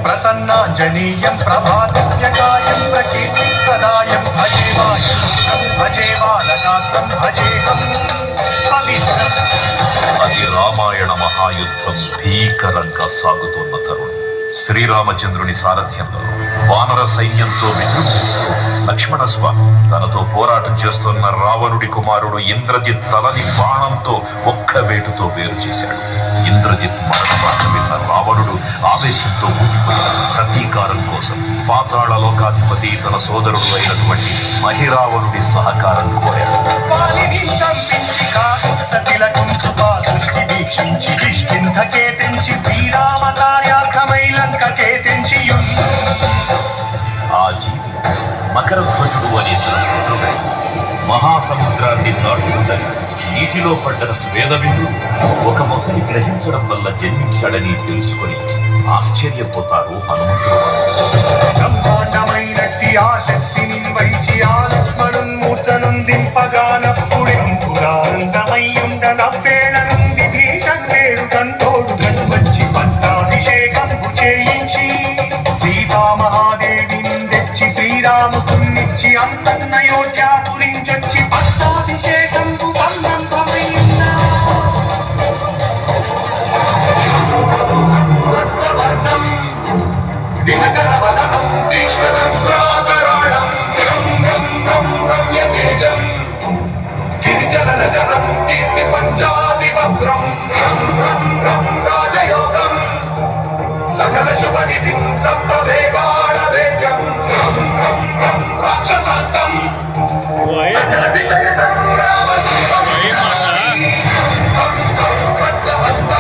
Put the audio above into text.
ప్రసన్నాంజనీయం ప్రభాదిత్యకాయం ప్రకీర్తిప్రదాయం భజే బాలగాత్రం భజేహం పవిత్రం. అది రామాయణ మహాయుద్ధం భీకరంగా సాగుతున్న తరుణం. శ్రీరామచంద్రుని సారథ్యంలో వానర సైన్యంతో విజృంభిస్తూ లక్ష్మణస్వామి తనతో పోరాటం చేస్తున్న రావణుడి కుమారుడు ఇంద్రజిత్ తలని బాణంతో ఒక్క వేటుతో వేరు చేశాడు. ఇంద్రజిత్ మరణ వార్త విన్న రావణుడు ఆవేశంతో ఊగిపోయాడు. ప్రతీకారం కోసం పాతాళ లోకాధిపతి తన సోదరుడు అయినటువంటి మహిరావణుడి సహకారం కోరాడు. ఆ జీవి మకరధ్వజుడు అనే తన పుత్రుడై మహాసముద్రాన్ని దాటుతుండగా నీటిలో పడ్డ స్వేదవిందు ఒక మొసలి గ్రహించడం వల్ల జన్మించాడని తెలుసుకొని ఆశ్చర్యపోతారు హనుమంతుడు. బ్రహ్మాండమైనట్టి ఆ శక్తిని వైచి ఆ లక్ష్మణున్మూర్తనుందింపగానప్పుడెంపురానందమయ్యుండన పేళనుంది భీషణేడు కంటోడు గన్వచ్చి పట్టాభిషేకంబు చేయించి సీతామహాదేవిని తెచ్చి శ్రీరాముకున్నిచ్చి అంతన్నయోధ్యాపురించొచ్చి పట్టాభిషేకంబు సంబంధమయ్యున్నా. దినకరవదనం తీక్ష్ణరస్రాకరాళం రం రం రం రమ్యతేజం గిరిచలనజరం కీర్తిపంచాదివక్రం రం రం రం రాజయోగం సకల శుభనిధిం సప్తవేగాళవేద్యం రం రం రం రాక్షసాంతం సకల విషయ సంగ్రామ ఖడ్గహస్త